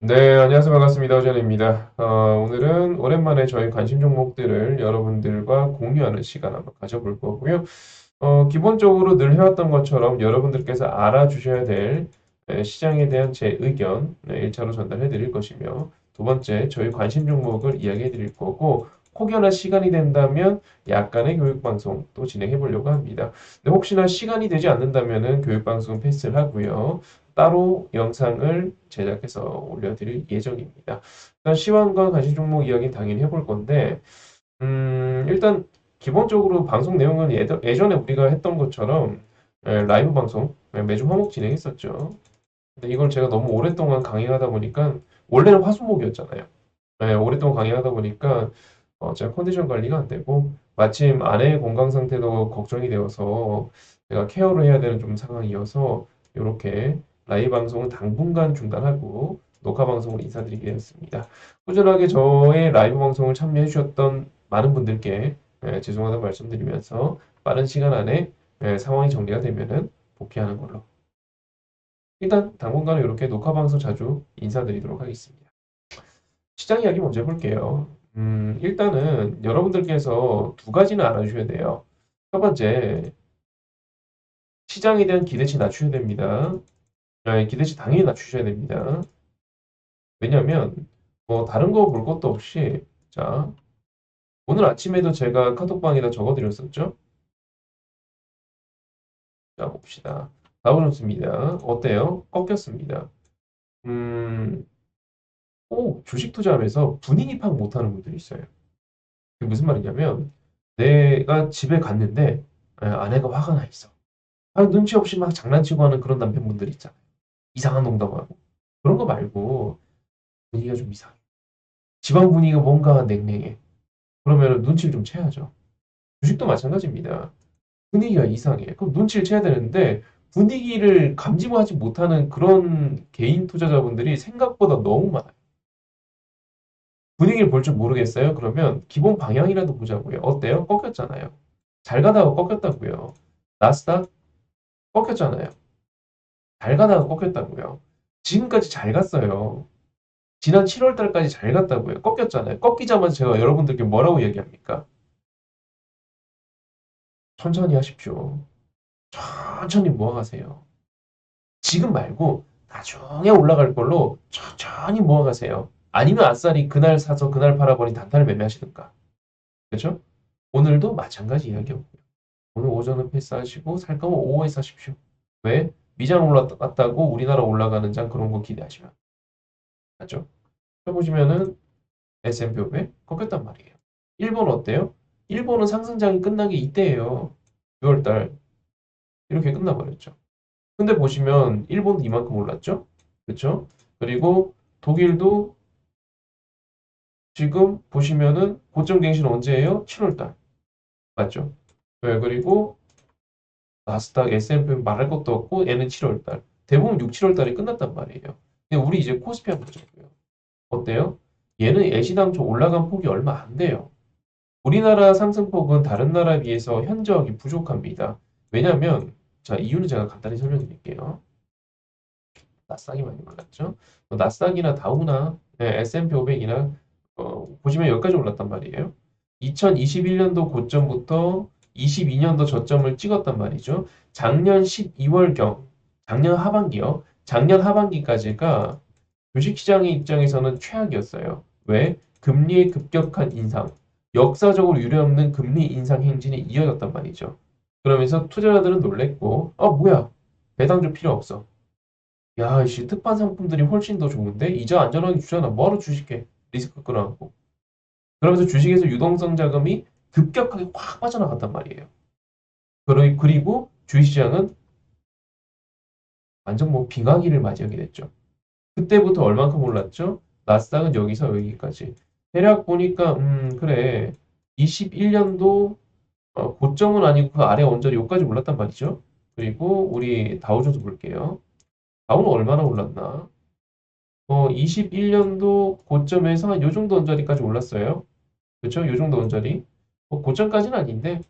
네, 안녕하세요. 반갑습니다. 오전입니다. 오늘은 오랜만에 저희 관심 종목들을 여러분들과 공유하는 시간 한번 가져볼 거고요. 기본적으로 늘 해왔던 것처럼 여러분들께서 알아주셔야 될 시장에 대한 제 의견 1차로 전달해 드릴 것이며, 두 번째, 저희 관심 종목을 이야기해 드릴 거고, 혹여나 시간이 된다면 약간의 교육방송 또 진행해 보려고 합니다. 근데 혹시나 시간이 되지 않는다면은 교육방송 패스를 하고요. 따로 영상을 제작해서 올려드릴 예정입니다. 일단 시황과 관심 종목 이야기는 당연히 해볼 건데, 일단 기본적으로 방송 내용은 예전에 우리가 했던 것처럼 라이브 방송 매주 화목 진행했었죠. 근데 이걸 제가 너무 오랫동안 강의하다 보니까 원래는 화수목이었잖아요. 오랫동안 강의하다 보니까 제가 컨디션 관리가 안 되고 마침 아내의 건강 상태도 걱정이 되어서 제가 케어를 해야 되는 좀 상황이어서 이렇게 라이브 방송은 당분간 중단하고 녹화 방송으로 인사드리게 되었습니다. 꾸준하게 저의 라이브 방송을 참여해 주셨던 많은 분들께 죄송하다는 말씀드리면서 빠른 시간 안에 상황이 정리가 되면은 복귀하는 걸로. 일단 당분간은 이렇게 녹화 방송 자주 인사드리도록 하겠습니다. 시장 이야기 먼저 해볼게요. 일단은 여러분들께서 두 가지는 알아주셔야 돼요. 첫 번째, 시장에 대한 기대치 낮추셔야 됩니다. 기대치 당연히 낮추셔야 됩니다. 왜냐하면 뭐 다른 거 볼 것도 없이 자, 오늘 아침에도 제가 카톡방에다 적어드렸었죠. 자, 봅시다. 다우존스입니다. 어때요? 꺾였습니다. 음, 주식 투자하면서 분위기 파악 못하는 분들이 있어요. 그게 무슨 말이냐면 내가 집에 갔는데 아내가 화가 나 있어. 눈치 없이 막 장난치고 하는 그런 남편분들 있잖아요. 이상한 농담하고. 그런 거 말고 분위기가 좀 이상해. 집안 분위기가 뭔가 냉랭해. 그러면 눈치를 좀 채야죠. 주식도 마찬가지입니다. 분위기가 이상해. 그럼 눈치를 채야 되는데 분위기를 감지하지 못하는 그런 개인 투자자분들이 생각보다 너무 많아요. 분위기를 볼 줄 모르겠어요? 그러면 기본 방향이라도 보자고요. 어때요? 꺾였잖아요. 잘 가다가 꺾였다고요. 나스닥 꺾였잖아요. 잘 가다가 꺾였다고요. 지금까지 잘 갔어요. 지난 7월 달까지 잘 갔다고요. 꺾였잖아요. 꺾이자마자 제가 여러분들께 뭐라고 얘기합니까? 천천히 하십시오. 천천히 모아가세요. 지금 말고 나중에 올라갈 걸로 천천히 모아가세요. 아니면 아싸리 그날 사서 그날 팔아버린 단타를 매매하시든가. 그렇죠? 오늘도 마찬가지 이야기였고요. 오늘 오전은 패스하시고 살 거면 오후에 사십시오. 왜? 미장 올라갔다고 우리나라 올라가는 장 그런 거 기대하시면. 맞죠? 해보시면은 S&P 500 꺾였단 말이에요. 일본 어때요? 일본은 상승장이 끝난 게 이때예요. 6월달 이렇게 끝나버렸죠. 근데 보시면 일본도 이만큼 올랐죠? 그렇죠? 그리고 독일도 지금 보시면은 고점 갱신 언제예요? 7월달. 맞죠? 네, 그리고 나스닥, S&P 말할 것도 없고 얘는 7월달. 대부분 6, 7월달에 끝났단 말이에요. 근데 우리 이제 코스피 한번 보자고요. 어때요? 얘는 애시당초 올라간 폭이 얼마 안 돼요. 우리나라 상승폭은 다른 나라에 비해서 현저하게 부족합니다. 왜냐하면 자 이유는 제가 간단히 설명드릴게요. 나스닥이 많이 올랐죠. 나스닥이나 다우나 S&P 500이나 보시면 여기까지 올랐단 말이에요. 2021년도 고점부터 22년도 저점을 찍었단 말이죠. 작년 12월경, 작년 하반기요. 작년 하반기까지가 주식시장의 입장에서는 최악이었어요. 왜? 금리의 급격한 인상, 역사적으로 유례없는 금리 인상 행진이 이어졌단 말이죠. 그러면서 투자자들은 놀랬고, 뭐야? 배당주 필요 없어. 야, 씨, 특판 상품들이 훨씬 더 좋은데? 이자 안전하게 주잖아. 뭐하러 주식해? 리스크 끌어안고. 그러면서 주식에서 유동성 자금이 급격하게 확 빠져나갔단 말이에요. 그리고 주식시장은 완전 뭐 빙하기를 맞이하게 됐죠. 그때부터 얼만큼 올랐죠? 나스닥은 여기서 여기까지. 대략 보니까, 그래. 21년도 고점은 아니고 그 아래 언저리 여기까지 올랐단 말이죠. 그리고 우리 다우존스 볼게요. 다우는 얼마나 올랐나? 21년도 고점에서 한 요 정도 언저리까지 올랐어요. 그렇죠? 요 정도 언저리. 고점까지는 아닌데,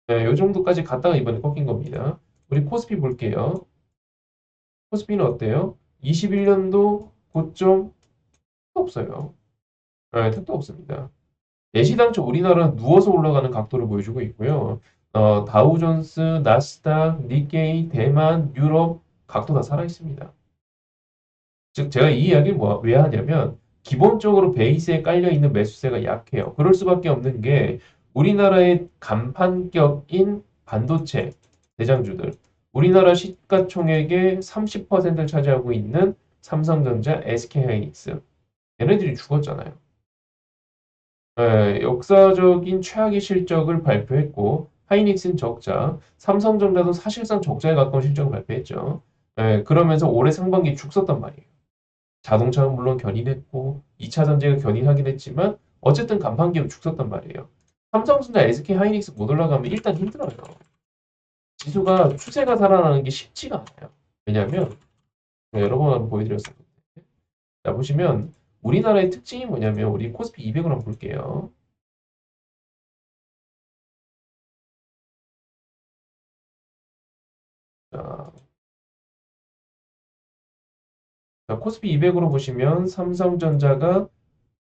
요 정도까지 갔다가 이번에 꺾인 겁니다. 우리 코스피 볼게요. 코스피는 어때요? 21년도 고점 택도 없어요. 네, 택도 없습니다. 애시당초 우리나라는 누워서 올라가는 각도를 보여주고 있고요. 다우존스, 나스닥, 니케이, 대만, 유럽 각도 다 살아 있습니다. 즉 제가 이 이야기를 왜 하냐면 기본적으로 베이스에 깔려 있는 매수세가 약해요. 그럴 수밖에 없는 게 우리나라의 간판격인 반도체 대장주들, 우리나라 시가총액의 30%를 차지하고 있는 삼성전자, SK하이닉스 얘네들이 죽었잖아요. 역사적인 최악의 실적을 발표했고 하이닉스는 적자, 삼성전자도 사실상 적자에 가까운 실적을 발표했죠. 그러면서 올해 상반기 죽 썼단 말이에요. 자동차는 물론 견인했고 2차 전지가 견인하긴 했지만 어쨌든 간판기로 죽 썼단 말이에요. 삼성전자, SK 하이닉스 못 올라가면 일단 힘들어요. 지수가 추세가 살아나는 게 쉽지가 않아요. 왜냐하면 여러 번 한번 보여드렸었는데 자 보시면 우리나라의 특징이 뭐냐면 우리 코스피 200을 한번 볼게요. 자, 코스피 200으로 보시면 삼성전자가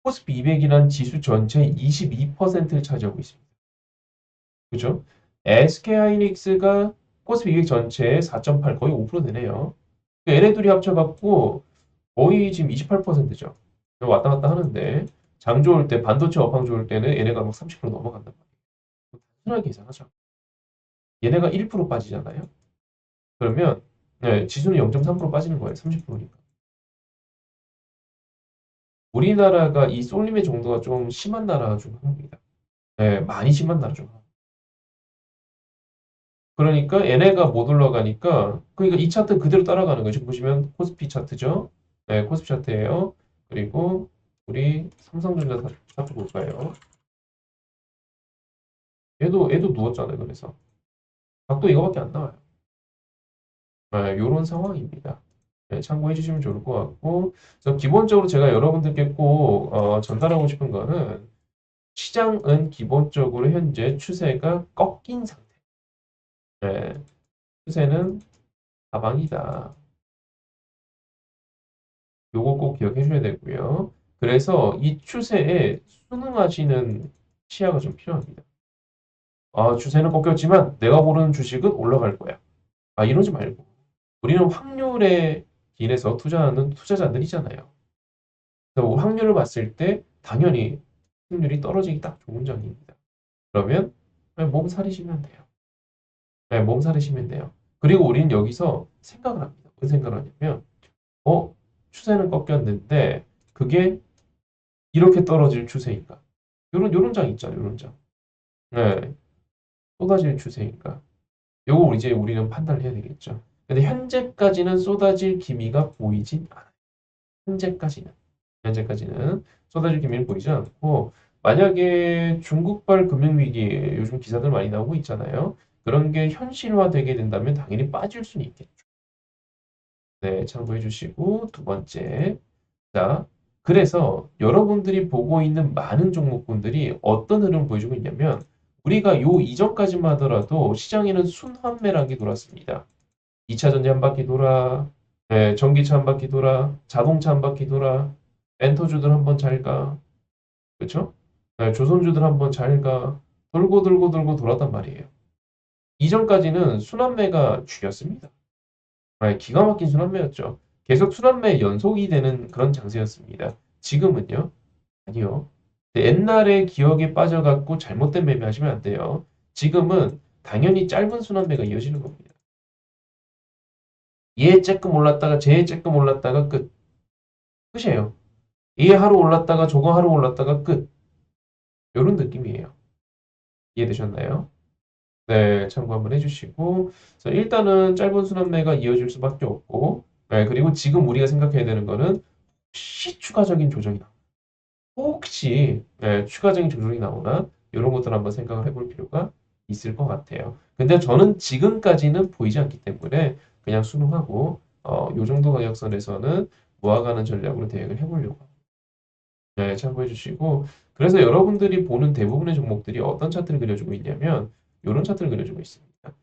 코스피 200이란 지수 전체의 22%를 차지하고 있습니다. 그죠? SK하이닉스가 코스피 200 전체의 4.8 거의 5% 되네요. 얘네 둘이 합쳐갖고 거의 지금 28%죠. 왔다 갔다 하는데 장 좋을 때 반도체 업황 좋을 때는 얘네가 막 30% 넘어간단 말이에요. 단순하게 계산하죠. 얘네가 1% 빠지잖아요. 그러면 지수는 0.3% 빠지는 거예요. 30%니까. 우리나라가 이 쏠림의 정도가 좀 심한 나라 중 하나입니다. 많이 심한 나라 중 하나. 그러니까 얘네가 못 올라가니까 그러니까 이 차트 그대로 따라가는 거예요. 지금 보시면 코스피 차트죠. 코스피 차트예요. 그리고 우리 삼성전자 차트 볼까요? 얘도 누웠잖아요. 그래서 각도 이거밖에 안 나와요. 요런 상황입니다. 참고해 주시면 좋을 것 같고 그래서 기본적으로 제가 여러분들께 꼭 전달하고 싶은 거는 시장은 기본적으로 현재 추세가 꺾인 상태. 네, 추세는 하방이다. 요거 꼭 기억해 주셔야 되고요. 그래서 이 추세에 순응하시는 시야가 좀 필요합니다. 추세는 꺾였지만 내가 고르는 주식은 올라갈 거야. 이러지 말고. 우리는 확률에 기인해서 투자하는 투자자들이잖아요. 그래서 확률을 봤을 때 당연히 확률이 떨어지기 딱 좋은 장입니다. 그러면 그냥 몸살이시면 돼요. 몸살이시면 돼요. 그리고 우리는 여기서 생각을 합니다. 무슨 생각을 하냐면, 추세는 꺾였는데 그게 이렇게 떨어질 추세인가? 요런 장 있잖아요. 요런 장. 네, 쏟아질 추세인가? 요거 이제 우리는 판단을 해야 되겠죠. 근데 현재까지는 쏟아질 기미가 보이진 않아요. 현재까지는. 현재까지는 쏟아질 기미는 보이지 않고 만약에 중국발 금융위기 요즘 기사들 많이 나오고 있잖아요. 그런 게 현실화되게 된다면 당연히 빠질 수는 있겠죠. 네, 참고해 주시고 두 번째. 자, 그래서 여러분들이 보고 있는 많은 종목군들이 어떤 흐름을 보여주고 있냐면 우리가 요 이전까지만 하더라도 시장에는 순환매라는 게 돌았습니다. 2차 전지 한 바퀴 돌아, 전기차 한 바퀴 돌아, 자동차 한 바퀴 돌아, 엔터주들 한번 잘 가, 그렇죠? 조선주들 한번 잘 가, 돌고 돌고 돌고 돌았단 말이에요. 이전까지는 순환매가 주였습니다. 기가 막힌 순환매였죠. 계속 순환매 연속이 되는 그런 장세였습니다. 지금은요? 아니요. 옛날의 기억에 빠져갖고 잘못된 매매하시면 안 돼요. 지금은 당연히 짧은 순환매가 이어지는 겁니다. 얘 쬐끔 올랐다가 쟤 쬐끔 올랐다가 끝이에요. 얘 하루 올랐다가 저거 하루 올랐다가 끝. 이런 느낌이에요. 이해되셨나요? 네, 참고 한번 해주시고 그래서 일단은 짧은 순환매가 이어질 수밖에 없고 그리고 지금 우리가 생각해야 되는 거는 혹시 추가적인 조정이 나오나 혹시 추가적인 조정이 나오나 이런 것들 한번 생각을 해볼 필요가 있을 것 같아요. 근데 저는 지금까지는 보이지 않기 때문에 그냥 순응하고 요 정도 가격선에서는 모아가는 전략으로 대응을 해보려고 참고해 주시고 그래서 여러분들이 보는 대부분의 종목들이 어떤 차트를 그려주고 있냐면 이런 차트를 그려주고 있습니다.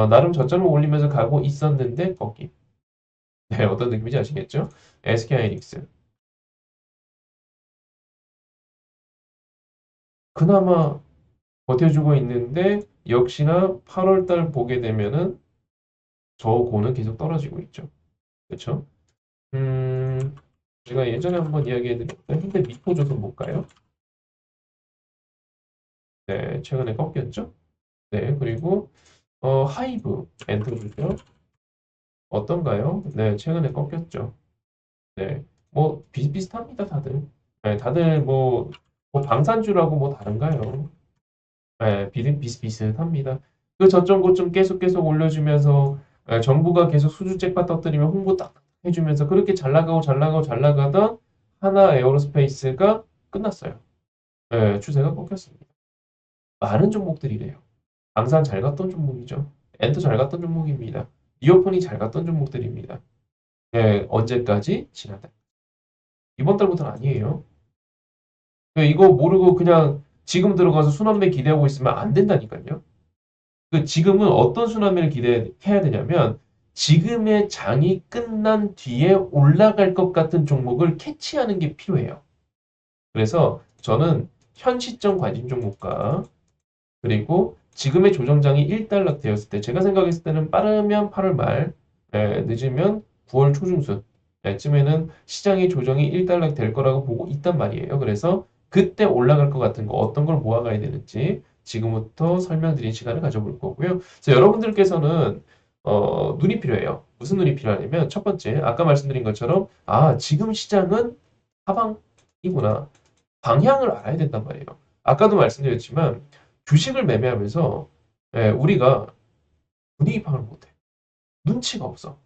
나름 저점을 올리면서 가고 있었는데 꺾임. 네, 어떤 느낌인지 아시겠죠? SK하이닉스. 그나마 버텨주고 있는데 역시나 8월 달 보게 되면은 저고는 계속 떨어지고 있죠. 그렇죠? 음, 제가 예전에 한번 이야기해드렸던 현대 미포조선 볼까요? 네, 최근에 꺾였죠? 네, 그리고 하이브 엔터 주죠. 어떤가요? 네, 최근에 꺾였죠. 네, 뭐 비슷비슷합니다, 다들. 네, 다들 뭐 방산주라고 뭐 다른가요? 네, 비슷비슷합니다. 그 저점 고점 계속 올려주면서 정부가 계속 수주잭파 터뜨리면 홍보 딱 해주면서 그렇게 잘 나가던 하나 에어로스페이스가 끝났어요. 네, 추세가 꺾였습니다. 많은 종목들이래요. 방산 잘 갔던 종목이죠. 엔터 잘 갔던 종목입니다. 이어폰이 잘 갔던 종목들입니다. 예, 언제까지? 지난달. 이번 달부터는 아니에요. 예, 이거 모르고 그냥 지금 들어가서 순환매 기대하고 있으면 안 된다니까요. 그 지금은 어떤 순환매를 기대해야 되냐면 지금의 장이 끝난 뒤에 올라갈 것 같은 종목을 캐치하는 게 필요해요. 그래서 저는 현 시점 관심 종목과 그리고 지금의 조정장이 일단락 되었을 때 제가 생각했을 때는 빠르면 8월 말, 늦으면 9월 초중순 쯤에는 시장의 조정이 일단락 될 거라고 보고 있단 말이에요. 그래서 그때 올라갈 것 같은 거 어떤 걸 모아가야 되는지 지금부터 설명드린 시간을 가져볼 거고요. 그래서 여러분들께서는 눈이 필요해요. 무슨 눈이 필요하냐면 첫 번째 아까 말씀드린 것처럼 지금 시장은 하방이구나. 방향을 알아야 된단 말이에요. 아까도 말씀드렸지만 주식을 매매하면서 우리가 분위기 파악을 못해. 눈치가 없어.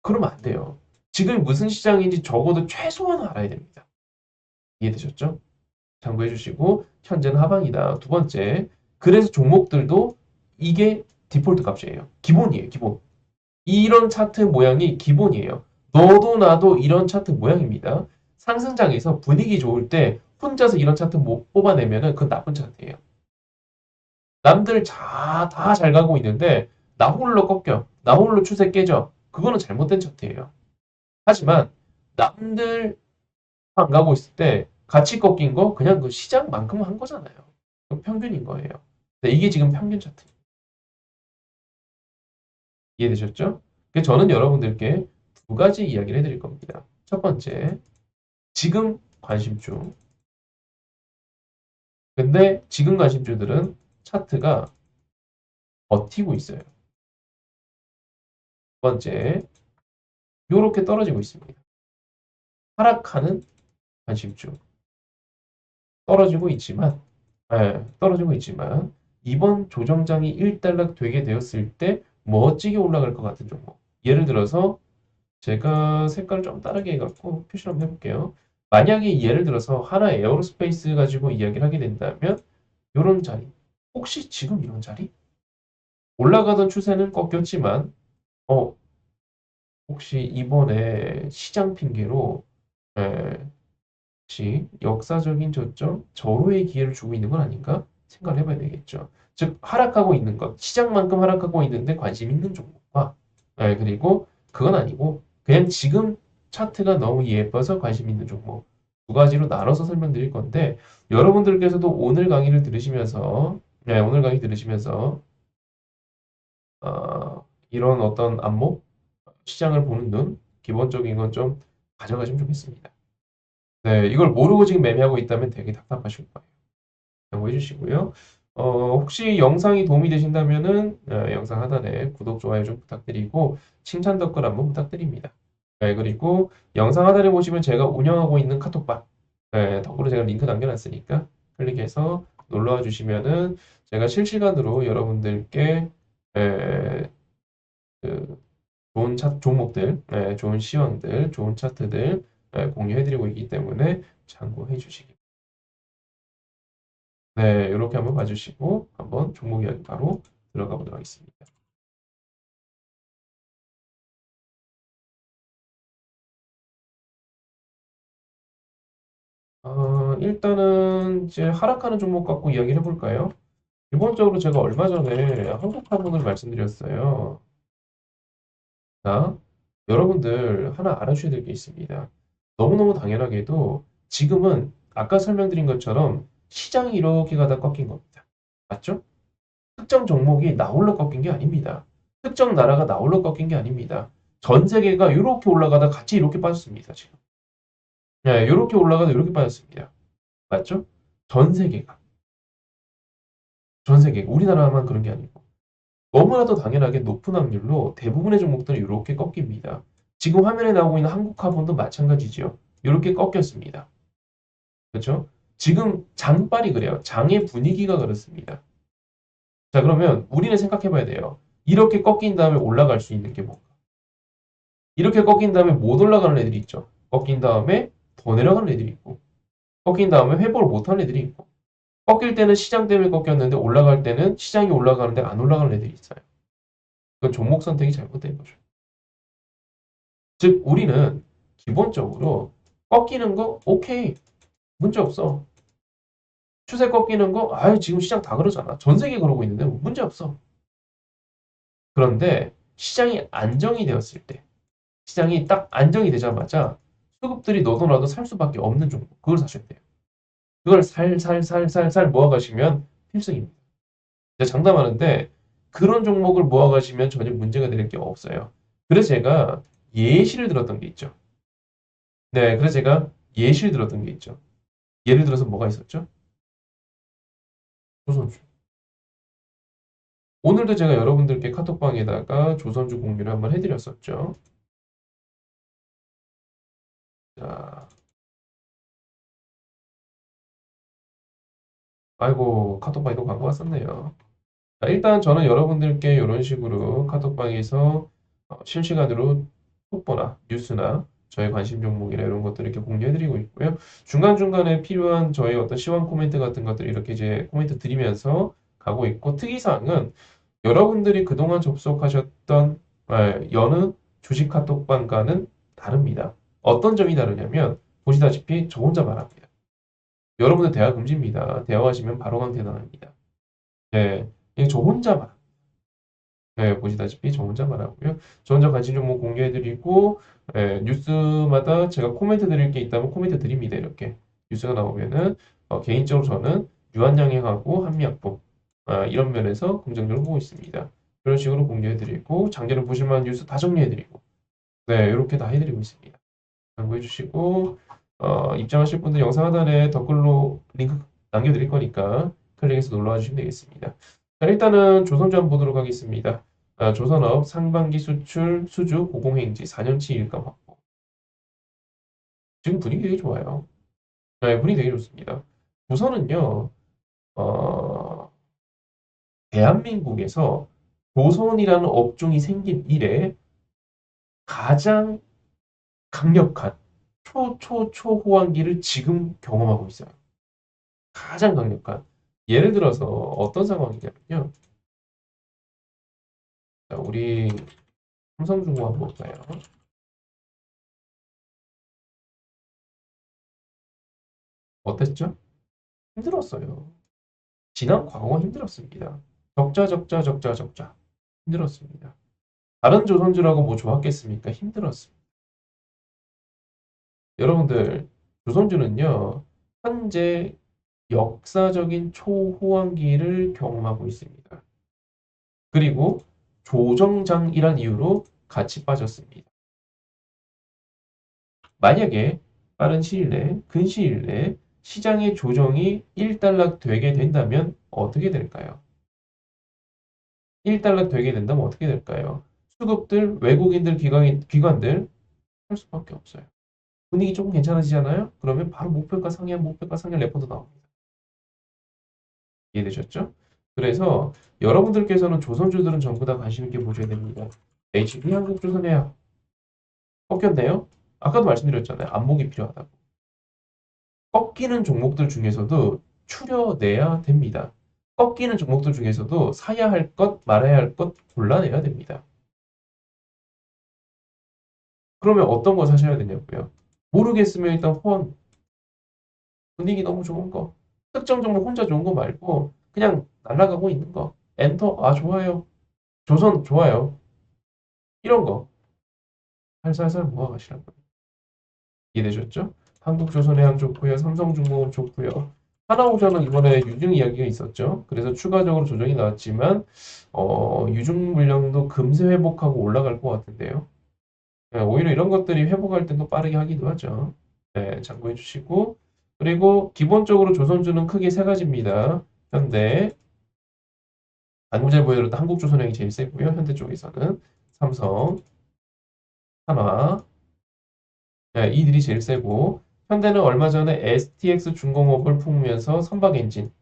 그러면 안 돼요. 지금 무슨 시장인지 적어도 최소한 알아야 됩니다. 이해되셨죠? 참고해 주시고 현재는 하방이다. 두 번째, 그래서 종목들도 이게 디폴트 값이에요. 기본이에요. 기본. 이런 차트 모양이 기본이에요. 너도 나도 이런 차트 모양입니다. 상승장에서 분위기 좋을 때 혼자서 이런 차트 못 뽑아내면은 그건 나쁜 차트예요. 남들 다 잘 가고 있는데 나 홀로 꺾여. 나 홀로 추세 깨져. 그거는 잘못된 차트예요. 하지만 남들 안 가고 있을 때 같이 꺾인 거 그냥 그 시장만큼 한 거잖아요. 그건 평균인 거예요. 네, 이게 지금 평균 차트. 이해되셨죠? 그래서 저는 여러분들께 두 가지 이야기를 해드릴 겁니다. 첫 번째, 지금 관심주. 근데 지금 관심주들은 차트가 버티고 있어요. 두 번째, 요렇게 떨어지고 있습니다. 하락하는 관심주. 떨어지고 있지만, 떨어지고 있지만, 이번 조정장이 일단락 되게 되었을 때 멋지게 올라갈 것 같은 종목. 예를 들어서 제가 색깔을 좀 다르게 해갖고 표시를 한번 해볼게요. 만약에 예를 들어서 하나 에어로스페이스 가지고 이야기를 하게 된다면 이런 자리. 혹시 지금 이런 자리? 올라가던 추세는 꺾였지만 어, 혹시 이번에 시장 핑계로 에, 혹시 역사적인 저점, 절호의 기회를 주고 있는 건 아닌가 생각을 해봐야 되겠죠. 즉 하락하고 있는 것, 시장만큼 하락하고 있는데 관심 있는 종목과 그리고 그건 아니고 그냥 지금 차트가 너무 예뻐서 관심 있는 종목 두 가지로 나눠서 설명드릴 건데 여러분들께서도 오늘 강의를 들으시면서 오늘 강의 들으시면서 이런 어떤 안목, 시장을 보는 눈, 기본적인 건 좀 가져가시면 좋겠습니다. 네, 이걸 모르고 지금 매매하고 있다면 되게 답답하실 거예요. 참고해 주시고요. 혹시 영상이 도움이 되신다면은 영상 하단에 구독, 좋아요 좀 부탁드리고 칭찬 댓글 한번 부탁드립니다. 네, 그리고 영상 하단에 보시면 제가 운영하고 있는 카톡방 덕분에 제가 링크 남겨놨으니까 클릭해서 놀러와 주시면은 제가 실시간으로 여러분들께 에, 그 좋은 종목들, 좋은 시황들, 좋은 차트들 공유해드리고 있기 때문에 참고해 주시기 네, 이렇게 한번 봐주시고 한번 종목 이야기 바로 들어가 보도록 하겠습니다. 일단은 이제 하락하는 종목 갖고 이야기를 해볼까요? 기본적으로 제가 얼마 전에 한국화문을 말씀드렸어요. 자, 여러분들 하나 알아주셔야 될 게 있습니다. 너무너무 당연하게도 지금은 아까 설명드린 것처럼 시장이 이렇게 가다 꺾인 겁니다. 맞죠? 특정 종목이 나홀로 꺾인 게 아닙니다. 특정 나라가 나홀로 꺾인 게 아닙니다. 전 세계가 이렇게 올라가다 같이 이렇게 빠졌습니다. 지금. 네, 이렇게 올라가다 이렇게 빠졌습니다. 맞죠? 전 세계가. 전 세계가. 우리나라만 그런 게 아니고. 너무나도 당연하게 높은 확률로 대부분의 종목들이 이렇게 꺾입니다. 지금 화면에 나오고 있는 한국화본도 마찬가지죠. 이렇게 꺾였습니다. 그렇죠? 지금 장빨이 그래요. 장의 분위기가 그렇습니다. 자, 그러면 우리는 생각해 봐야 돼요. 이렇게 꺾인 다음에 올라갈 수 있는 게 뭔가? 이렇게 꺾인 다음에 못 올라가는 애들이 있죠. 꺾인 다음에 더 내려가는 애들이 있고, 꺾인 다음에 회복을 못하는 애들이 있고, 꺾일 때는 시장 때문에 꺾였는데 올라갈 때는 시장이 올라가는데 안 올라가는 애들이 있어요. 그건 종목 선택이 잘못된 거죠. 즉, 우리는 기본적으로 꺾이는 거 오케이. 문제 없어. 추세 꺾이는 거, 아유, 지금 시장 다 그러잖아. 전 세계 그러고 있는데 문제 없어. 그런데 시장이 안정이 되었을 때, 시장이 딱 안정이 되자마자 수급들이 너도 나도 살 수밖에 없는 종목, 그걸 사셔야 돼요. 그걸 살살살살살 모아가시면 필승입니다. 제가 장담하는데 그런 종목을 모아가시면 전혀 문제가 될 게 없어요. 그래서 제가 예시를 들었던 게 있죠. 네, 그래서 제가 예시를 들었던 게 있죠. 예를 들어서 뭐가 있었죠? 조선주. 오늘도 제가 여러분들께 카톡방에다가 조선주 공유를 한번 해드렸었죠. 자, 아이고, 카톡방에도 광고 왔었네요. 자, 일단 저는 여러분들께 이런 식으로 카톡방에서 실시간으로 속보나 뉴스나 저의 관심 종목이나 이런 것들을 이렇게 공유해드리고 있고요. 중간중간에 필요한 저의 어떤 시황 코멘트 같은 것들 이렇게 이제 코멘트 드리면서 가고 있고, 특이사항은 여러분들이 그동안 접속하셨던 여느 주식 카톡방과는 다릅니다. 어떤 점이 다르냐면 보시다시피 저 혼자 말합니다. 여러분들 대화 금지입니다. 대화하시면 바로 강퇴당합니다. 네, 이게 저 혼자 말. 네, 보시다시피 저 혼자 말하고요. 저 혼자 관심 종목 공개해드리고 뉴스마다 제가 코멘트 드릴 게 있다면 코멘트 드립니다. 이렇게 뉴스가 나오면은 개인적으로 저는 유한양행하고 한미약품 이런 면에서 긍정적으로 보고 있습니다. 그런 식으로 공개해드리고 장기를 보실 만한 뉴스 다 정리해드리고 네, 이렇게 다 해드리고 있습니다. 참고해 주시고 입장하실 분들 영상 하단에 댓글로 링크 남겨드릴 거니까 클릭해서 놀러와 주시면 되겠습니다. 자, 일단은 조선주 한번 보도록 하겠습니다. 조선업 상반기 수출 수주 고공행지 4년치 일감 확보. 지금 분위기 되게 좋아요. 네, 분위기 되게 좋습니다. 우선은요, 어, 대한민국에서 조선이라는 업종이 생긴 이래 가장 강력한 초호황기를 지금 경험하고 있어요. 가장 강력한. 예를 들어서 어떤 상황이냐면요. 자, 우리 삼성중공 한번 볼까요? 어땠죠? 힘들었어요. 지난 과거 힘들었습니다. 적자, 적자, 적자, 적자. 힘들었습니다. 다른 조선주라고 뭐 좋았겠습니까? 힘들었습니다. 여러분들, 조선주는요, 현재 역사적인 초호황기를 경험하고 있습니다. 그리고 조정장이란 이유로 같이 빠졌습니다. 만약에 빠른 시일 내, 근시일 내 시장의 조정이 일단락 되게 된다면 어떻게 될까요? 일단락 되게 된다면 어떻게 될까요? 수급들, 외국인들, 기관들 할 수밖에 없어요. 분위기 조금 괜찮아지잖아요? 그러면 바로 목표가 상향 레포트 나옵니다. 이해되셨죠? 그래서 여러분들께서는 조선주들은 전부 다 관심 있게 보셔야 됩니다. HB 한국조선해야 꺾였네요? 아까도 말씀드렸잖아요. 안목이 필요하다고. 꺾이는 종목들 중에서도 추려내야 됩니다. 꺾이는 종목들 중에서도 사야 할 것, 말아야 할 것 골라내야 됩니다. 그러면 어떤 거 사셔야 되냐고요? 모르겠으면 일단 호황, 분위기 너무 좋은 거, 특정 종목 혼자 좋은 거 말고 그냥 날아가고 있는 거. 엔터, 아, 좋아요. 조선, 좋아요. 이런 거 살살살 모아가시라고요. 이해되셨죠? 한국조선해양 좋고요. 삼성중공업 좋고요. 하나오션은 이번에 유증 이야기가 있었죠. 그래서 추가적으로 조정이 나왔지만 유증 물량도 금세 회복하고 올라갈 것 같은데요. 네, 오히려 이런 것들이 회복할 때도 빠르게 하기도 하죠. 네, 참고해 주시고 그리고 기본적으로 조선주는 크게 세 가지입니다. 현대, 안구재보이로도 한국조선행이 제일 세고요. 현대 쪽에서는 삼성, 한화, 네, 이들이 제일 세고 현대는 얼마 전에 STX 중공업을 품으면서 선박 엔진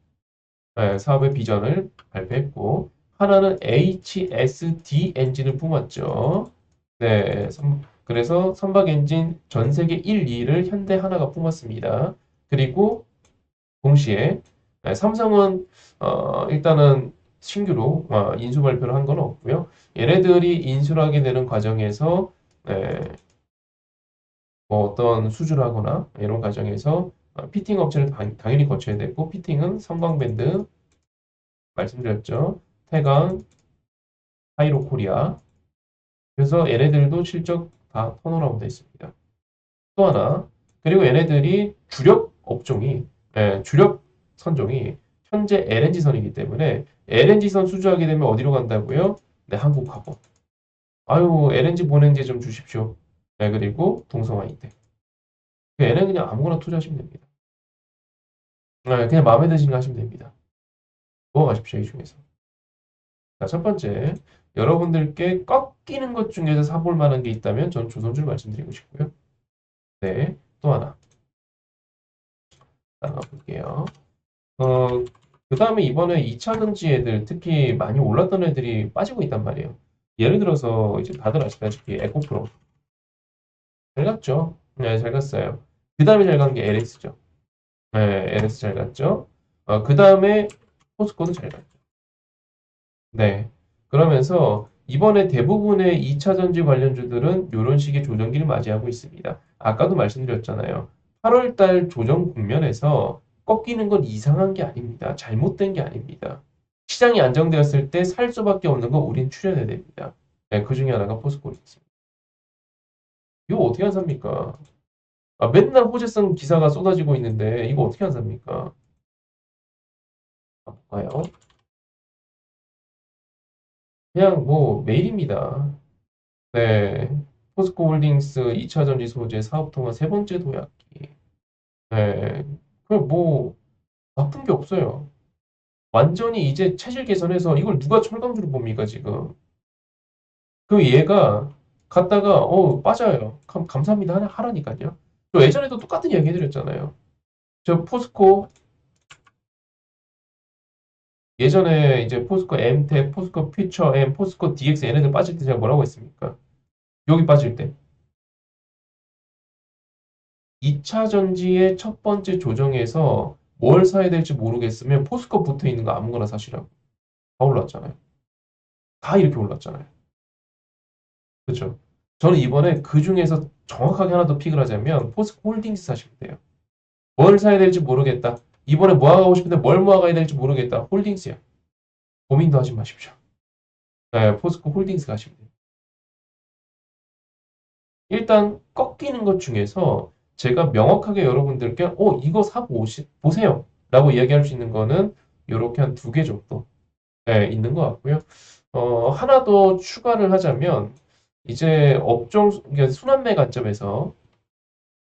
사업의 비전을 발표했고 하나는 HSD 엔진을 뿜었죠. 네, 그래서 선박 엔진 전 세계 1, 2를 현대 하나가 뿜었습니다. 그리고 동시에 삼성은 일단은 신규로 인수 발표를 한 건 없고요. 얘네들이 인수를 하게 되는 과정에서 네, 뭐 어떤 수주를 하거나 이런 과정에서 피팅 업체를 당연히 거쳐야 되고 피팅은 성광밴드 말씀드렸죠. 태강, 하이로 코리아. 그래서 얘네들도 실적 다 턴어라운드 했습니다. 또 하나, 그리고 얘네들이 주력 업종이, 주력 선종이 현재 LNG선이기 때문에 LNG선 수주하게 되면 어디로 간다고요? 네, 한국하고. 아유, LNG 보냉제 좀 주십시오. 네, 그리고 동성화이대. 얘는 그냥 아무거나 투자하시면 됩니다. 네, 그냥 마음에 드시는 거 하시면 됩니다. 넘어가십시오, 이 중에서. 자, 첫 번째, 여러분들께 꺾이는 것 중에서 사볼 만한 게 있다면 전 조선주를 말씀드리고 싶고요. 네, 또 하나 나가볼게요. 어, 그 다음에 이번에 2차 전지 애들, 특히 많이 올랐던 애들이 빠지고 있단 말이에요. 예를 들어서 이제 다들 아시다시피 에코프로 잘 갔죠? 네, 잘 갔어요. 그 다음에 잘 간 게 LS죠. 네, LS 잘 갔죠. 그 다음에 포스코도 잘 갔죠. 네. 그러면서 이번에 대부분의 2차 전지 관련주들은 이런 식의 조정기를 맞이하고 있습니다. 아까도 말씀드렸잖아요. 8월 달 조정 국면에서 꺾이는 건 이상한 게 아닙니다. 잘못된 게 아닙니다. 시장이 안정되었을 때 살 수밖에 없는 거 우린 추려내야 됩니다. 네, 그 중에 하나가 포스코입니다. 이거 어떻게 안 삽니까? 맨날 호재성 기사가 쏟아지고 있는데 이거 어떻게 안 삽니까? 볼까요? 그냥 뭐 메일입니다. 네. 포스코 홀딩스 2차 전지 소재 사업 통화 세 번째 도약기. 네. 뭐 나쁜 게 없어요. 완전히 이제 체질 개선해서 이걸 누가 철강주로 봅니까, 지금? 그 얘가 갔다가 빠져요. 감사합니다 하라니까요. 저 예전에도 똑같은 이야기 해드렸잖아요. 저 포스코 예전에 이제 포스코 엠텍, 포스코 퓨처 M, 포스코 DX 얘네들 빠질 때 제가 뭐라고 했습니까? 여기 빠질 때 2차 전지의 첫 번째 조정에서 뭘 사야 될지 모르겠으면 포스코 붙어 있는 거 아무거나 사시라고. 다 올랐잖아요. 다 이렇게 올랐잖아요. 그렇죠? 저는 이번에 그 중에서 정확하게 하나 더 픽을 하자면 포스코 홀딩스 사시면 돼요. 뭘 사야 될지 모르겠다. 이번에 모아가고 싶은데 뭘 모아가야 될지 모르겠다. 홀딩스야. 고민도 하지 마십시오. 네, 포스코 홀딩스 가시면 돼요. 일단 꺾이는 것 중에서 제가 명확하게 여러분들께 이거 보세요. 라고 이야기할 수 있는 거는 이렇게 한 두 개 정도 있는 것 같고요. 하나 더 추가를 하자면 이제 그러니까 순환매 관점에서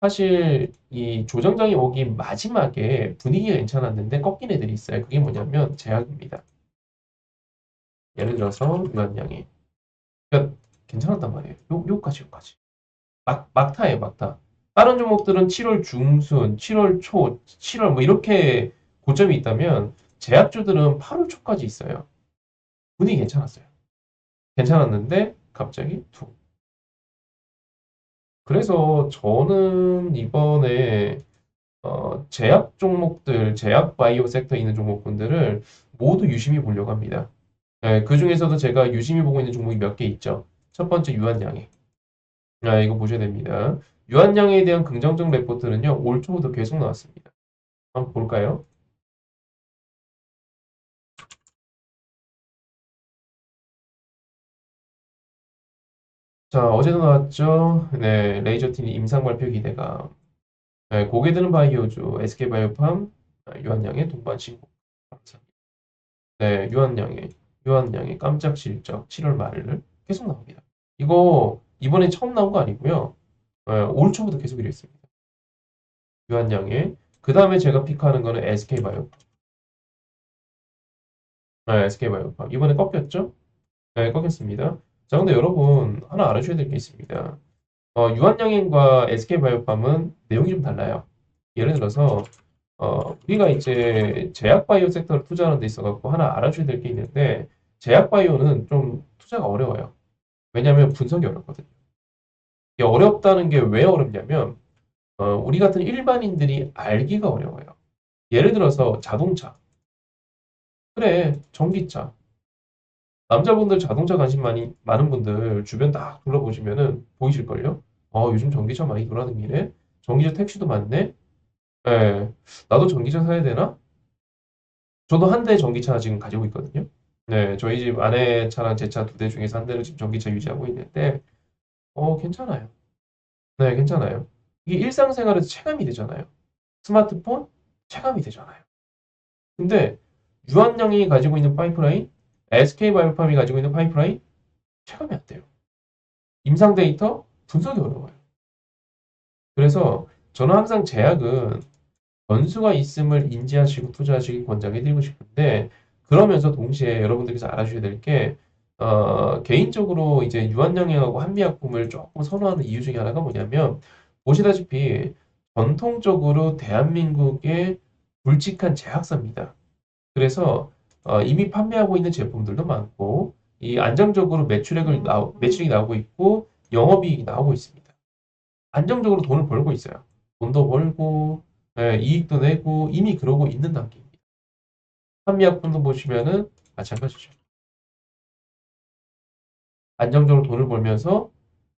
사실 이 조정장이 오기 마지막에 분위기가 괜찮았는데 꺾인 애들이 있어요. 그게 뭐냐면 제약입니다. 예를 들어서 유한양이 그러니까 괜찮았단 말이에요. 요까지. 막타예요, 막타. 다른 종목들은 7월 중순, 7월 초, 7월 뭐 이렇게 고점이 있다면 제약주들은 8월 초까지 있어요. 분위기 괜찮았어요. 괜찮았는데 갑자기 툭. 그래서 저는 이번에 제약 종목들, 제약 바이오 섹터에 있는 종목군들을 모두 유심히 보려고 합니다. 그 중에서도 제가 유심히 보고 있는 종목이 몇 개 있죠. 첫 번째 유한양행. 이거 보셔야 됩니다. 유한양에 대한 긍정적 레포트는요, 올 초부터 계속 나왔습니다. 한번 볼까요? 자, 어제도 나왔죠. 네, 레이저틴 임상 발표 기대감. 네, 고개 드는 바이오주, SK바이오팜, 유한양의 동반신고. 네, 유한양의 깜짝 실적 7월 말을 계속 나옵니다. 이거 이번에 처음 나온 거 아니고요. 올 초부터 계속 이랬습니다. 유한양의 그 다음에 제가 픽하는 거는 SK바이오. SK바이오팜. 이번에 꺾였죠? 네, 꺾였습니다. 자, 근데 여러분 하나 알아주셔야 될 게 있습니다. 유한양행과 SK바이오팜은 내용이 좀 달라요. 예를 들어서 우리가 이제 제약바이오 섹터를 투자하는 데 있어갖고 하나 알아줘야 될 게 있는데 제약바이오는 좀 투자가 어려워요. 왜냐하면 분석이 어렵거든요. 이게 어렵다는 게 왜 어렵냐면 우리 같은 일반인들이 알기가 어려워요. 예를 들어서 자동차. 그래, 전기차. 남자분들 자동차 관심 많은 분들 주변 딱 둘러보시면은 보이실걸요? 요즘 전기차 많이 돌아다니네. 전기차 택시도 많네. 예, 나도 전기차 사야 되나? 저도 한 대 전기차 지금 가지고 있거든요. 네, 저희 집 아내 차랑 제 차 두 대 중에서 한 대는 지금 전기차 유지하고 있는데, 괜찮아요. 네, 괜찮아요. 이게 일상생활에서 체감이 되잖아요. 스마트폰 체감이 되잖아요. 근데 유한양이 가지고 있는 파이프라인, SK바이오팜이 가지고 있는 파이프라인 체감이 안 돼요. 임상 데이터 분석이 어려워요. 그래서 저는 항상 제약은 변수가 있음을 인지하시고 투자하시기 권장해드리고 싶은데 그러면서 동시에 여러분들께서 알아주셔야 될 게 개인적으로 이제 유한양행하고 한미약품을 조금 선호하는 이유 중에 하나가 뭐냐면 보시다시피 전통적으로 대한민국의 굵직한 제약사입니다. 그래서 이미 판매하고 있는 제품들도 많고 이 안정적으로 매출액이 나오고 있고 영업이익이 나오고 있습니다. 안정적으로 돈을 벌고 있어요. 돈도 벌고 이익도 내고 이미 그러고 있는 단계입니다. 한미약품도 보시면은 마찬가지죠. 안정적으로 돈을 벌면서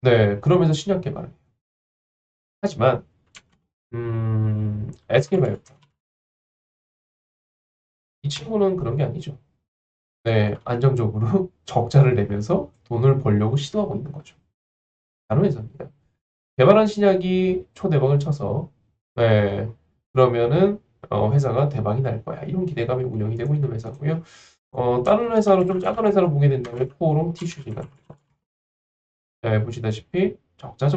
네 그러면서 신약 개발을 해요. 하지만 SK바이오팜 이 친구는 그런 게 아니죠. 네 안정적으로 적자를 내면서 돈을 벌려고 시도하고 있는 거죠. 다른 회사입니다. 개발한 신약이 초대박을 쳐서 네 그러면은 회사가 대박이 날 거야. 이런 기대감이 운영이 되고 있는 회사고요. 다른 회사로 좀 작은 회사로 보게 된다면 포럼 티슈진 같은 거. 네, 보시다시피 적자.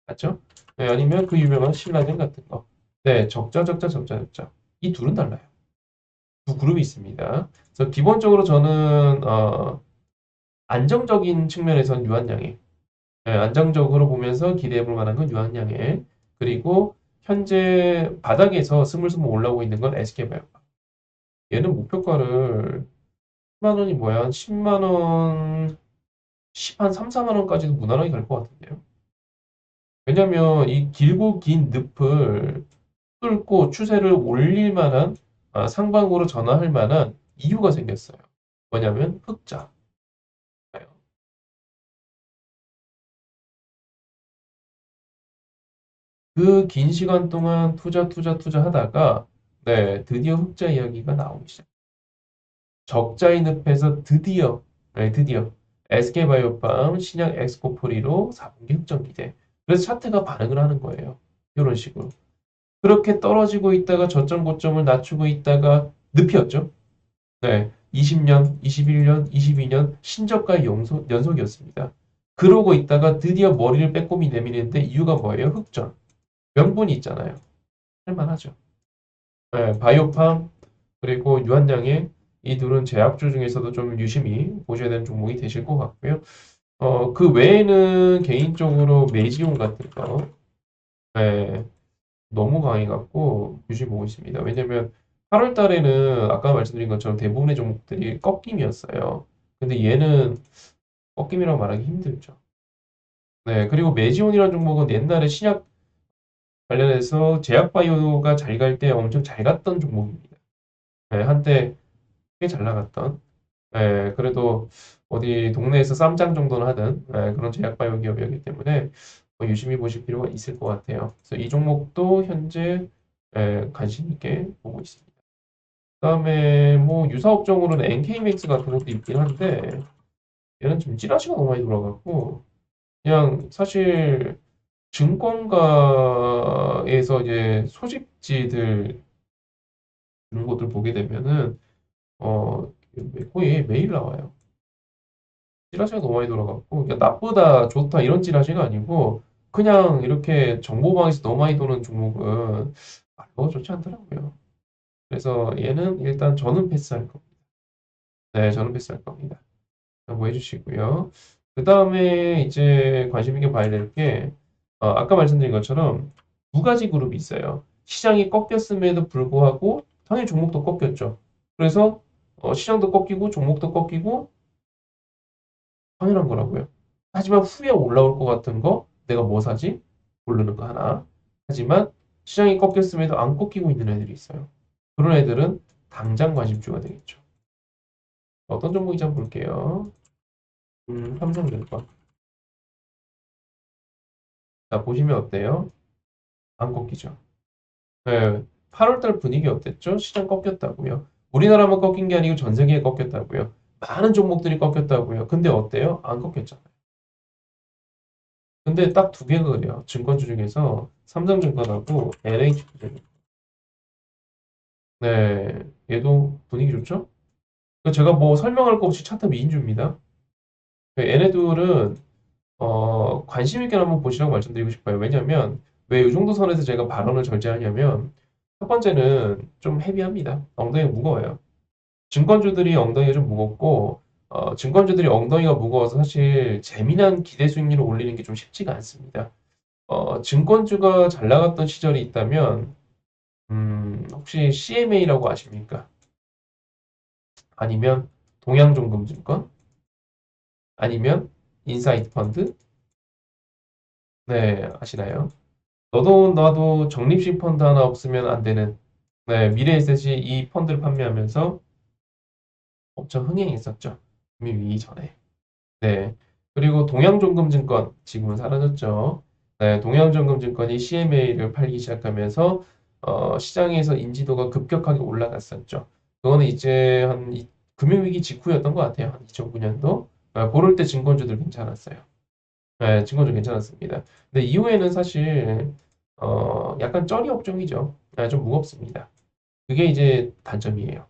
맞죠? 네, 아니면 그 유명한 신라젠 같은 거. 네, 적자. 이 둘은 달라요. 두 그룹이 있습니다. 그래서 기본적으로 저는 안정적인 측면에서는 유한양행. 네, 안정적으로 보면서 기대해 볼 만한 건 유한양행. 그리고 현재 바닥에서 스물스물 올라오고 있는 건 SK바이오. 얘는 목표가를 10만 원이 뭐야? 한 10만 원, 10, 한 3, 4만 원까지도 무난하게 갈 것 같은데요. 왜냐면 이 길고 긴 늪을 뚫고 추세를 올릴 만한 상방으로 전환할 만한 이유가 생겼어요. 뭐냐면 흑자. 그 긴 시간 동안 투자 하다가 네, 드디어 흑자 이야기가 나오기 시작. 적자의 늪에서 드디어 SK바이오팜 신약 엑스코프리로 4분기 흑전 기대. 그래서 차트가 반응을 하는 거예요. 이런 식으로. 그렇게 떨어지고 있다가 저점 고점을 낮추고 있다가 늪이었죠. 네, 20년, 21년, 22년 신저가의 연속이었습니다. 그러고 있다가 드디어 머리를 빼꼼히 내미는데 이유가 뭐예요? 흑전. 명분이 있잖아요. 할만하죠. 네, 바이오팜 그리고 유한양의 이 둘은 제약주 중에서도 좀 유심히 보셔야 되는 종목이 되실 것 같고요. 그 외에는 개인적으로 메지온 같은 거 네, 너무 강해갖고 유심히 보고 있습니다. 왜냐면 8월 달에는 아까 말씀드린 것처럼 대부분의 종목들이 꺾임이었어요. 근데 얘는 꺾임이라고 말하기 힘들죠. 네, 그리고 메지온이라는 종목은 옛날에 신약 관련해서 제약바이오가 잘 갈 때 엄청 잘 갔던 종목입니다. 네, 한때 꽤 잘 나갔던. 네, 그래도 어디 동네에서 쌈장 정도는 하던 그런 제약바이오 기업이었기 때문에 유심히 보실 필요가 있을 것 같아요. 그래서 이 종목도 현재 관심 있게 보고 있습니다. 그다음에 뭐 유사업종으로는 NK맥스 같은 것도 있긴 한데 얘는 좀 찌라시가 너무 많이 돌아갔고 그냥 사실 증권가에서 이제 소식지들 이런 것들 보게 되면은 어 거의 매일 나와요. 찌라시가 너무 많이 돌아갔고 그러니까 나쁘다 좋다 이런 찌라시가 아니고 그냥 이렇게 정보방에서 너무 많이 도는 종목은 별로 좋지 않더라고요. 그래서 얘는 일단 저는 패스할 겁니다. 네, 저는 패스할 겁니다. 참고해 주시고요. 그 다음에 이제 관심 있게 봐야 될 게, 아까 말씀드린 것처럼 두 가지 그룹이 있어요. 시장이 꺾였음에도 불구하고, 당연히 종목도 꺾였죠. 그래서, 시장도 꺾이고, 종목도 꺾이고, 당연한 거라고요. 하지만 후에 올라올 것 같은 거, 내가 뭐 사지? 모르는 거 하나. 하지만, 시장이 꺾였음에도 안 꺾이고 있는 애들이 있어요. 그런 애들은 당장 관심주가 되겠죠. 어떤 종목인지 한번 볼게요. 삼성전자. 자, 보시면 어때요? 안 꺾이죠. 네, 8월달 분위기 어땠죠? 시장 꺾였다고요. 우리나라만 꺾인 게 아니고 전 세계에 꺾였다고요. 많은 종목들이 꺾였다고요. 근데 어때요? 안 꺾였잖아요. 근데 딱 두 개가 그래요. 증권주 중에서 삼성증권하고 LH투자증권. 네, 얘도 분위기 좋죠? 제가 뭐 설명할 거 없이 차트 미인주입니다. 얘네들은 관심 있게 한번 보시라고 말씀드리고 싶어요. 왜냐면 왜 이 정도 선에서 제가 발언을 절제하냐면 첫 번째는 좀 헤비합니다. 엉덩이가 무거워요. 증권주들이 엉덩이가 좀 무겁고 증권주들이 엉덩이가 무거워서 사실 재미난 기대 수익률을 올리는 게 좀 쉽지가 않습니다. 증권주가 잘 나갔던 시절이 있다면 혹시 CMA라고 아십니까? 아니면 동양종금증권? 아니면 인사이트 펀드? 네, 아시나요? 너도 나도 적립식 펀드 하나 없으면 안 되는 네, 미래에셋이 이 펀드를 판매하면서 엄청 흥행했었죠. 이미 위기 전에. 네. 그리고 동양종금증권 지금은 사라졌죠. 네, 동양종금증권이 CMA를 팔기 시작하면서 시장에서 인지도가 급격하게 올라갔었죠. 그거는 이제 금융위기 직후였던 것 같아요. 한 2009년도. 그럴 때 증권주들 괜찮았어요. 네, 증권주 괜찮았습니다. 근데 이후에는 사실 약간 쩌리 업종이죠. 좀 무겁습니다. 그게 이제 단점이에요.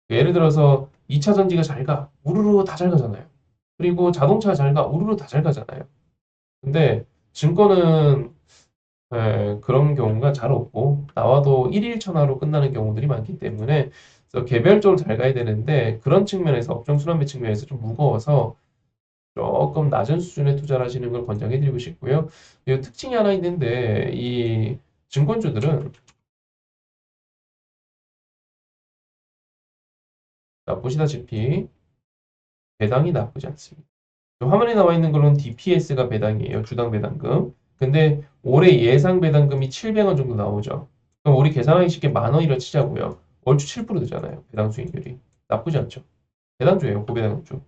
예를 들어서 2차 전지가 잘 가. 우르르 다 잘 가잖아요. 그리고 자동차 잘 가. 우르르 다 잘 가잖아요. 근데 증권은 그런 경우가 잘 없고 나와도 1일 천하로 끝나는 경우들이 많기 때문에 그래서 개별적으로 잘 가야 되는데 그런 측면에서 업종 순환매 측면에서 좀 무거워서 조금 낮은 수준의 투자를 하시는 걸 권장해드리고 싶고요. 이 특징이 하나 있는데 이 증권주들은 보시다시피 배당이 나쁘지 않습니다. 화면에 나와 있는 걸로는 DPS가 배당이에요. 주당 배당금. 근데 올해 예상 배당금이 700원 정도 나오죠. 그럼 우리 계산하기 쉽게 만 원이라 치자고요. 월주 7% 되잖아요. 배당 수익률이. 나쁘지 않죠. 배당주예요. 고배당주.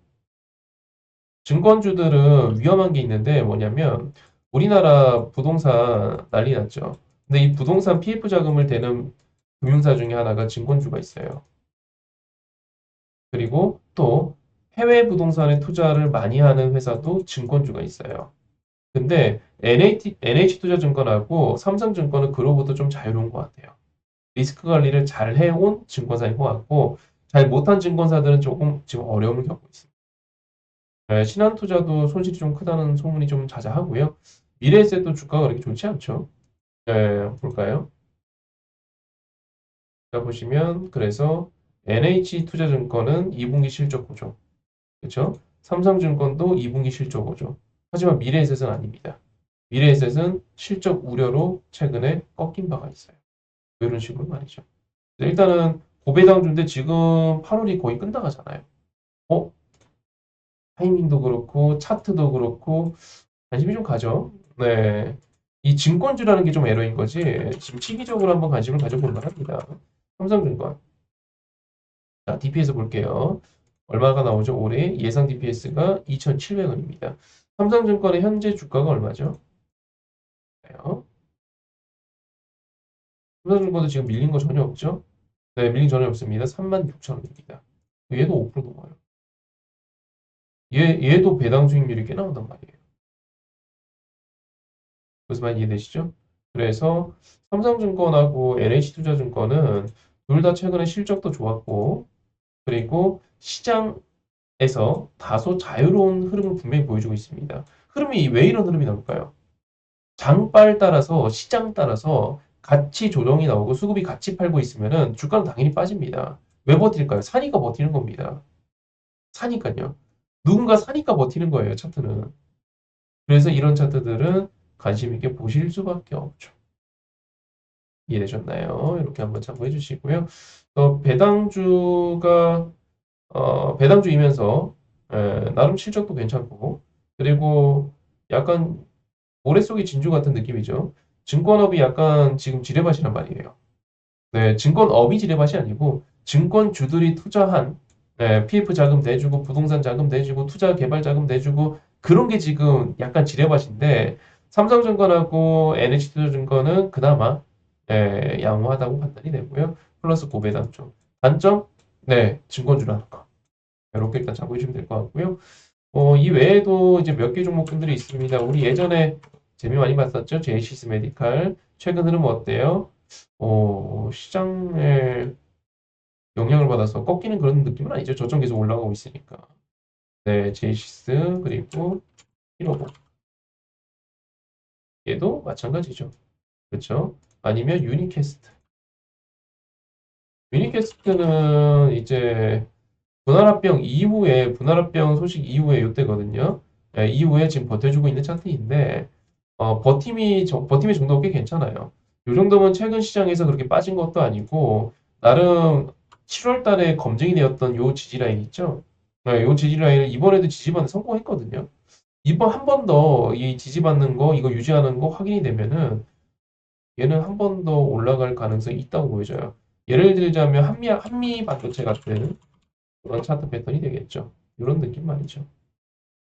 증권주들은 위험한 게 있는데 뭐냐면 우리나라 부동산 난리 났죠. 근데 이 부동산 PF 자금을 대는 금융사 중에 하나가 증권주가 있어요. 그리고 또 해외 부동산에 투자를 많이 하는 회사도 증권주가 있어요. 근데 NH투자증권하고 삼성증권은 그로부터 좀 자유로운 것 같아요. 리스크 관리를 잘 해온 증권사인 것 같고 잘 못한 증권사들은 조금 지금 어려움을 겪고 있습니다. 신한투자도 손실이 좀 크다는 소문이 좀 자자하고요. 미래에셋도 주가가 그렇게 좋지 않죠. 볼까요? 자, 보시면 그래서 NH투자증권은 2분기 실적 보죠. 그렇죠? 삼성증권도 2분기 실적 보죠. 하지만 미래에셋은 아닙니다. 미래에셋은 실적 우려로 최근에 꺾인 바가 있어요. 이런 식으로 말이죠. 일단은 고배당주인데 지금 8월이 거의 끝나가잖아요. 어? 타이밍도 그렇고 차트도 그렇고 관심이 좀 가죠. 네. 이 증권주라는 게 좀 에러인 거지. 지금 시기적으로 한번 관심을 가져볼 만합니다. 삼성증권. 자, DPS 볼게요. 얼마가 나오죠? 올해 예상 DPS가 2,700원입니다. 삼성증권의 현재 주가가 얼마죠? 삼성증권도 지금 밀린 거 전혀 없죠? 네, 밀린 전혀 없습니다. 36,000원입니다. 얘도 5% 넘어요. 얘도 배당 수익률이 꽤 나온단 말이에요. 무슨 말인지 이해되시죠? 그래서 삼성증권하고 NH투자증권은 둘 다 최근에 실적도 좋았고, 그리고 시장에서 다소 자유로운 흐름을 분명히 보여주고 있습니다. 흐름이 왜 이런 흐름이 나올까요? 장발 따라서 시장 따라서 같이 조정이 나오고 수급이 같이 팔고 있으면은 주가는 당연히 빠집니다. 왜 버틸까요? 사니까 버티는 겁니다. 사니까요. 누군가 사니까 버티는 거예요, 차트는. 그래서 이런 차트들은 관심 있게 보실 수밖에 없죠. 이해되셨나요? 이렇게 한번 참고해 주시고요. 또 배당주이면서 나름 실적도 괜찮고, 그리고 약간 모래 속의 진주 같은 느낌이죠. 증권업이 약간 지금 지뢰밭이란 말이에요. 네, 증권업이 지뢰밭이 아니고 증권주들이 투자한 PF 자금 내주고 부동산 자금 내주고 투자 개발 자금 내주고 그런 게 지금 약간 지뢰밭인데 삼성증권하고 NH투자증권은 그나마 양호하다고 판단이 되고요. 플러스 고배당점. 단점? 네, 증권주라는 거. 이렇게 일단 잡고 주시면 될 것 같고요. 이 외에도 이제 몇 개 종목군들이 있습니다. 우리 예전에 재미 많이 봤었죠? 제이시스 메디칼. 최근 흐름 어때요? 시장에 영향을 받아서 꺾이는 그런 느낌은 아니죠. 저점 계속 올라가고 있으니까. 네, 제이시스 그리고 히로보. 얘도 마찬가지죠. 그렇죠? 아니면 유니캐스트. 유니캐스트는 이제 분할합병 소식 이후에 이때거든요. 이후에 지금 버텨주고 있는 차트인데 버팀의 정도가 꽤 괜찮아요. 이 정도면 최근 시장에서 그렇게 빠진 것도 아니고 나름 7월 달에 검증이 되었던 요 지지라인 있죠? 요 지지라인을 이번에도 지지받는 성공했거든요. 이번 한 번 더 이 지지받는 거 이거 유지하는 거 확인이 되면은 얘는 한 번 더 올라갈 가능성이 있다고 보여져요. 예를 들자면 한미 반도체 같은 그런 차트 패턴이 되겠죠. 이런 느낌 말이죠.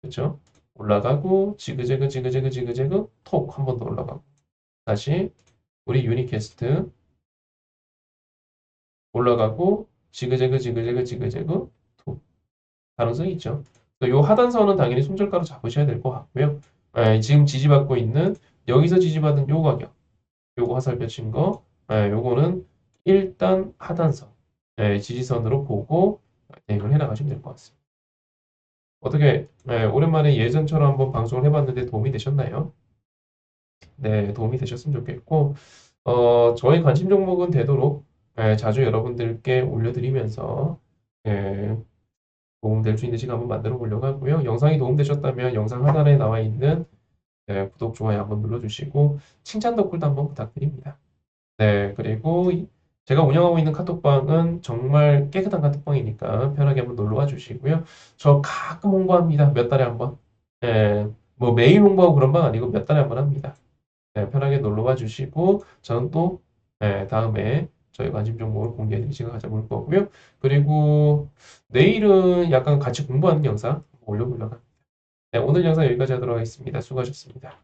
그렇죠? 올라가고 지그재그 지그재그 지그재그 톡 한 번 더 올라가고 다시 우리 유니캐스트 올라가고 지그재그 지그재그 지그재그 톡 가능성이 있죠. 요 하단선은 당연히 손절가로 잡으셔야 될 것 같고요. 지금 지지받고 있는 여기서 지지받은 요 가격 요거 화살표 친 거, 요거는 일단 하단선 지지선으로 보고 대응을 해나가시면 될 것 같습니다. 어떻게 오랜만에 예전처럼 한번 방송을 해봤는데 도움이 되셨나요? 네, 도움이 되셨으면 좋겠고 저희 관심 종목은 되도록 자주 여러분들께 올려드리면서 예, 도움될 수 있는 시간 한번 만들어 보려고 하고요. 영상이 도움되셨다면 영상 하단에 나와 있는 구독, 좋아요 한번 눌러주시고 칭찬 댓글도 한번 부탁드립니다. 네, 그리고 제가 운영하고 있는 카톡방은 정말 깨끗한 카톡방이니까 편하게 한번 놀러와 주시고요. 저 가끔 홍보합니다. 몇 달에 한 번. 뭐 매일 홍보하고 그런 방 아니고 몇 달에 한 번 합니다. 편하게 놀러와 주시고 저는 또 다음에 저희 관심 종목을 공개해드릴 시간 가져볼 거고요. 그리고 내일은 약간 같이 공부하는 영상 올려보려고 합니다. 네, 오늘 영상 여기까지 하도록 하겠습니다. 수고하셨습니다.